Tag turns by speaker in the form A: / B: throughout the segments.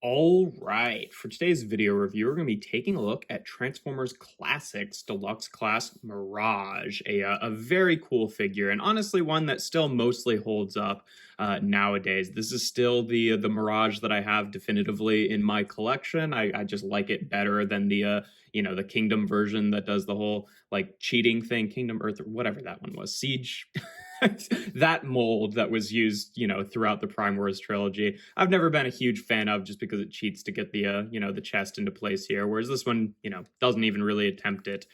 A: All right, for today's video review, we're going to be taking a look at Transformers Classics Deluxe Class Mirage, a very cool figure, and honestly one that still mostly holds up nowadays. This is still the Mirage that I have definitively in my collection. I just like it better than the Kingdom version that does the whole like cheating thing, Kingdom Earth or whatever that one was, Siege. That mold that was used, throughout the Prime Wars trilogy, I've never been a huge fan of just because it cheats to get the chest into place here. Whereas this one, doesn't even really attempt it,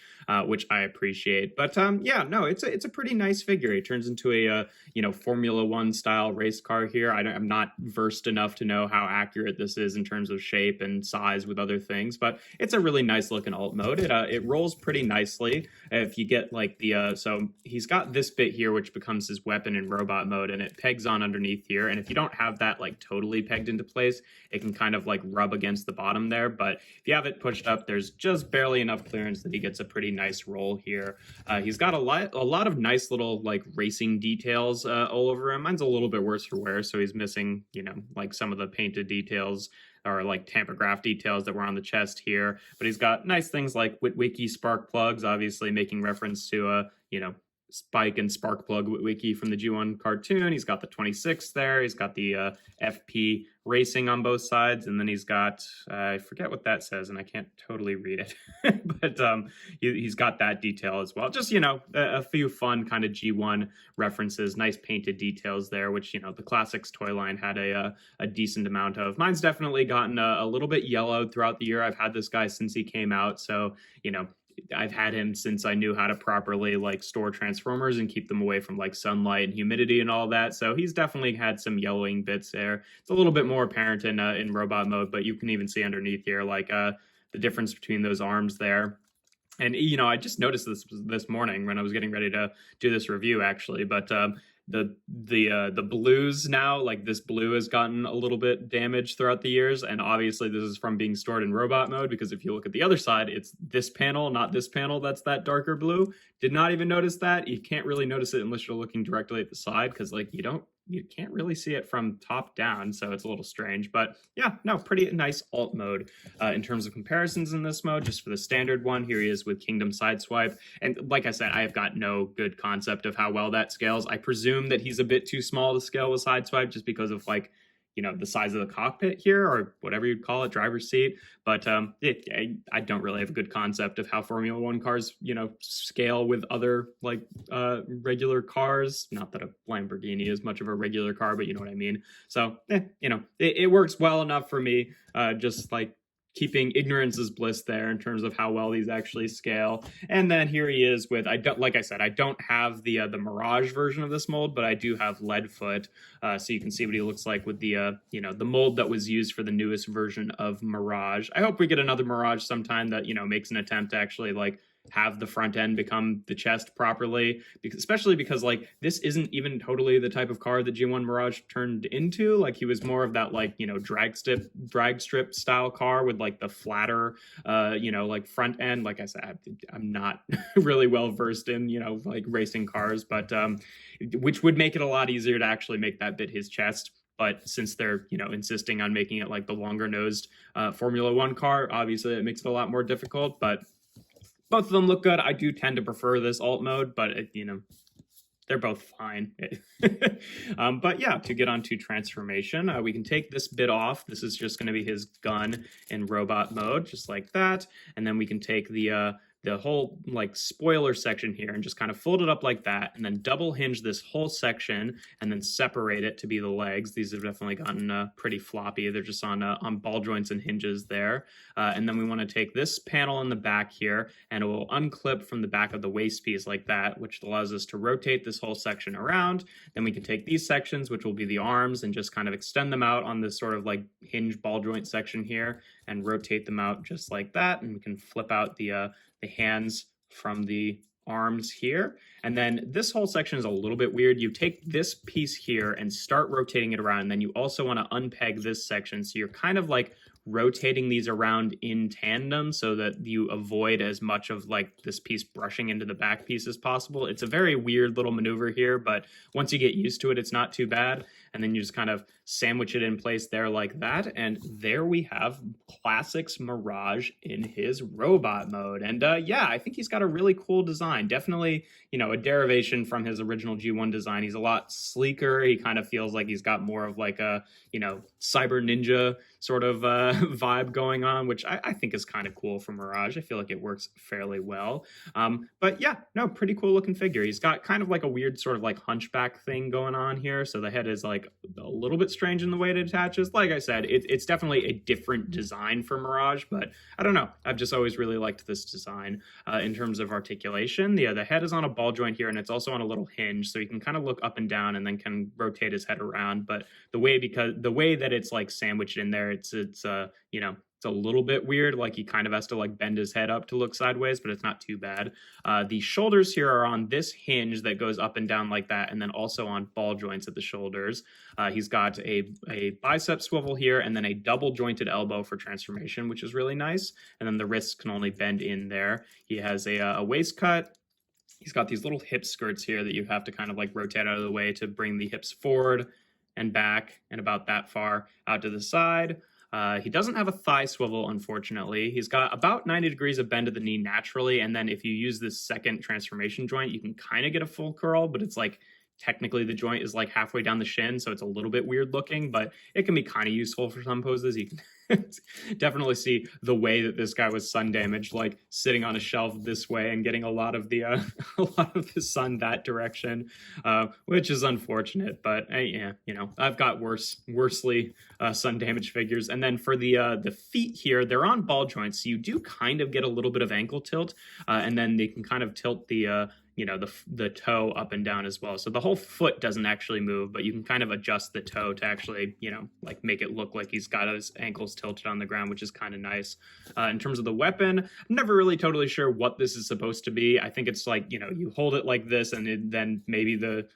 A: which I appreciate. But yeah, no, it's a pretty nice figure. It turns into a Formula One style race car here. I'm not versed enough to know how accurate this is in terms of shape and size with other things, but it's a really nice looking alt mode. It rolls pretty nicely. If you get like so he's got this bit here, which becomes his weapon in robot mode, and it pegs on underneath here. And if you don't have that like totally pegged into place, it can kind of like rub against the bottom there. But if you have it pushed up, there's just barely enough clearance that he gets a pretty nice roll here. He's got a lot of nice little like racing details all over him. Mine's a little bit worse for wear, so he's missing like some of the painted details or like tampograph details that were on the chest here. But he's got nice things like Witwicky spark plugs, obviously making reference to Spike and Sparkplug Wiki from the G1 cartoon. He's got the 26 there. He's got the FP Racing on both sides. And then he's got, I forget what that says, and I can't totally read it. But he's got that detail as well. Just, a few fun kind of G1 references, nice painted details there, which, the Classics toy line had a decent amount of. Mine's definitely gotten a little bit yellowed throughout the year. I've had this guy since he came out. So, I've had him since I knew how to properly like store Transformers and keep them away from like sunlight and humidity and all that. So he's definitely had some yellowing bits there. It's a little bit more apparent in robot mode, but you can even see underneath here like the difference between those arms there. And I just noticed this morning when I was getting ready to do this review actually, but the blues now, like this blue has gotten a little bit damaged throughout the years, and obviously this is from being stored in robot mode, because if you look at the other side, it's this panel, not this panel, that's that darker blue. Did not even notice that. You can't really notice it unless you're looking directly at the side, because like you can't really see it from top down, so it's a little strange. But yeah, no, pretty nice alt mode. In terms of comparisons in this mode, just for the standard one, here he is with Kingdom Sideswipe. And like I said, I have got no good concept of how well that scales. I presume that he's a bit too small to scale with Sideswipe just because of like, the size of the cockpit here, or whatever you'd call it, driver's seat. But I don't really have a good concept of how Formula One cars, scale with other like regular cars. Not that a Lamborghini is much of a regular car, but you know what I mean. So, it works well enough for me, just like keeping ignorance is bliss there in terms of how well these actually scale. And then here he is with, like I said, I don't have the Mirage version of this mold, but I do have Leadfoot, so you can see what he looks like with the the mold that was used for the newest version of Mirage. I hope we get another Mirage sometime that makes an attempt to actually like have the front end become the chest properly, especially because like this isn't even totally the type of car that G1 Mirage turned into. Like he was more of that like drag strip style car with like the flatter like front end. Like I said, I'm not really well versed in like racing cars, but which would make it a lot easier to actually make that bit his chest. But since they're, insisting on making it like the longer nosed Formula One car, obviously it makes it a lot more difficult. But both of them look good. I do tend to prefer this alt mode, but they're both fine. But yeah, to get onto transformation, we can take this bit off. This is just going to be his gun in robot mode, just like that. And then we can take the whole like spoiler section here and just kind of fold it up like that, and then double hinge this whole section and then separate it to be the legs. These have definitely gotten pretty floppy. They're just on ball joints and hinges there. And then we want to take this panel in the back here, and it will unclip from the back of the waist piece like that, which allows us to rotate this whole section around. Then we can take these sections, which will be the arms, and just kind of extend them out on this sort of like hinge ball joint section here and rotate them out just like that. And we can flip out the hands from the arms here. And then this whole section is a little bit weird. You take this piece here and start rotating it around, and then you also want to unpeg this section. So you're kind of like rotating these around in tandem so that you avoid as much of like this piece brushing into the back piece as possible. It's a very weird little maneuver here, but once you get used to it, it's not too bad. and then you just kind of sandwich it in place there like that, and there we have Classics Mirage in his robot mode. And yeah, I think he's got a really cool design. Definitely, a derivation from his original G1 design. He's a lot sleeker. He kind of feels like he's got more of like a, cyber ninja sort of vibe going on, which I think is kind of cool for Mirage. I feel like it works fairly well. But yeah, no, pretty cool looking figure. He's got kind of like a weird sort of like hunchback thing going on here. So the head is like a little bit strange in the way it attaches. Like I said, it's definitely a different design for Mirage, but I don't know. I've just always really liked this design in terms of articulation. The head is on a ball joint here, and it's also on a little hinge, so you can kind of look up and down and then can rotate his head around. But the way that it's like sandwiched in there, it's it's a little bit weird. Like he kind of has to like bend his head up to look sideways, but it's not too bad. The shoulders here are on this hinge that goes up and down like that, and then also on ball joints at the shoulders. He's got a bicep swivel here, and then a double jointed elbow for transformation, which is really nice. And then the wrists can only bend in there. He has a waist cut. He's got these little hip skirts here that you have to kind of like rotate out of the way to bring the hips forward and back and about that far out to the side. He doesn't have a thigh swivel, unfortunately. He's got about 90 degrees of bend to the knee naturally, and then if you use this second transformation joint, you can kind of get a full curl, but it's like technically the joint is like halfway down the shin, so it's a little bit weird looking, but it can be kind of useful for some poses. You can definitely see the way that this guy was sun damaged, like sitting on a shelf this way and getting a lot of the sun that direction, which is unfortunate. But yeah, I've got worsely sun damaged figures. And then for the feet here, they're on ball joints, so you do kind of get a little bit of ankle tilt, and then they can kind of tilt the toe up and down as well. So the whole foot doesn't actually move, but you can kind of adjust the toe to actually, like make it look like he's got his ankles tilted on the ground, which is kind of nice. In terms of the weapon, I'm never really totally sure what this is supposed to be. I think it's like, you hold it like this, and then maybe the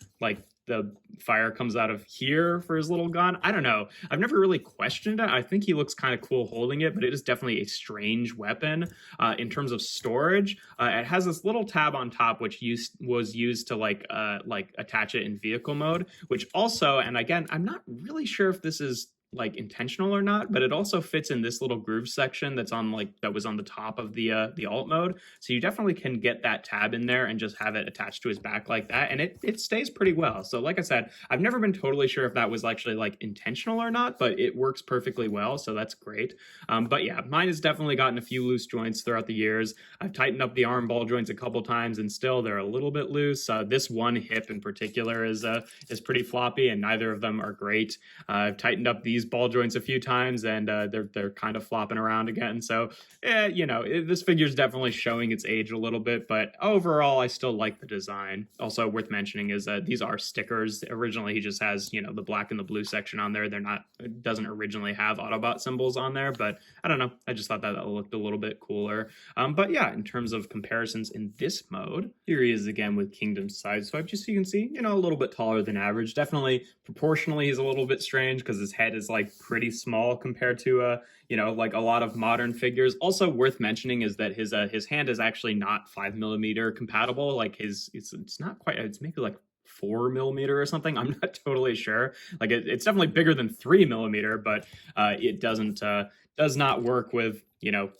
A: fire comes out of here for his little gun. I don't know. I've never really questioned it. I think he looks kind of cool holding it, but it is definitely a strange weapon. In terms of storage, it has this little tab on top, which was used to like attach it in vehicle mode, which also, and again, I'm not really sure if this is like intentional or not, but it also fits in this little groove section that was on the top of the alt mode. So you definitely can get that tab in there and just have it attached to his back like that, and it stays pretty well. So like I said, I've never been totally sure if that was actually like intentional or not, but it works perfectly well, so that's great. But yeah, mine has definitely gotten a few loose joints throughout the years. I've tightened up the arm ball joints a couple times, and still they're a little bit loose. This one hip in particular is pretty floppy, and neither of them are great. I've tightened up these ball joints a few times, and they're kind of flopping around again. So this figure is definitely showing its age a little bit, but overall I still like the design. Also worth mentioning is that these are stickers. Originally he just has the black and the blue section on there. It doesn't originally have Autobot symbols on there, but I don't know, I just thought that looked a little bit cooler. But yeah, in terms of comparisons in this mode, here he is again with Kingdom's side swipe, just so you can see a little bit taller than average. Definitely proportionally he's a little bit strange because his head is like pretty small compared to like a lot of modern figures. Also worth mentioning is that his hand is actually not 5mm compatible. Like it's not quite, it's maybe like 4mm or something. I'm not totally sure. Like it's definitely bigger than 3mm, but it does not work with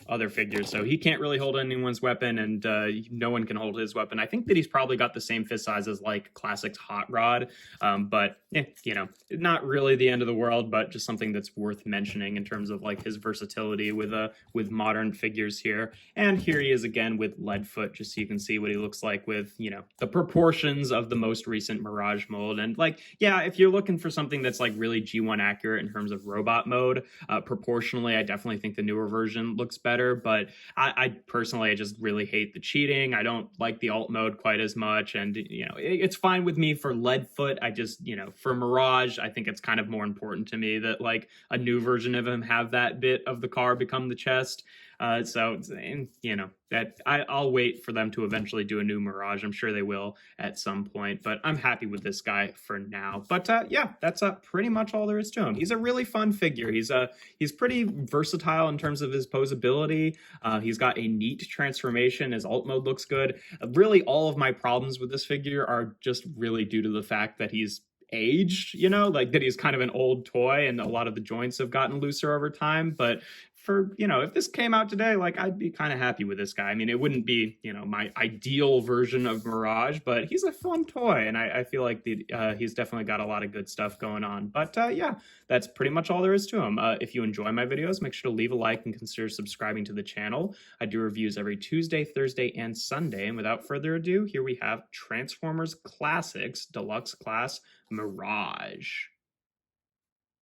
A: other figures. So he can't really hold anyone's weapon, and no one can hold his weapon. I think that he's probably got the same fist size as like Classic's Hot Rod, but not really the end of the world, but just something that's worth mentioning in terms of like his versatility with modern figures here. And here he is again with Leadfoot, just so you can see what he looks like with the proportions of the most recent Mirage mold. And like, yeah, if you're looking for something that's like really G1 accurate in terms of robot mode, proportionally, I definitely think the newer version looks better, but I personally, I just really hate the cheating. I don't like the alt mode quite as much, and it's fine with me for Leadfoot. I just for Mirage, I think it's kind of more important to me that like a new version of him have that bit of the car become the chest. So that I'll wait for them to eventually do a new Mirage. I'm sure they will at some point, but I'm happy with this guy for now. But yeah, that's pretty much all there is to him. He's a really fun figure. He's pretty versatile in terms of his posability. He's got a neat transformation. His alt mode looks good. Really, all of my problems with this figure are just really due to the fact that he's aged, you know, like that he's kind of an old toy and a lot of the joints have gotten looser over time. But for, you know, if this came out today, like I'd be kind of happy with this guy. I mean, it wouldn't be, you know, my ideal version of Mirage, but he's a fun toy. And I feel like he's definitely got a lot of good stuff going on. But yeah, that's pretty much all there is to him. If you enjoy my videos, make sure to leave a like and consider subscribing to the channel. I do reviews every Tuesday, Thursday, and Sunday. And without further ado, here we have Transformers Classics Deluxe Class Mirage.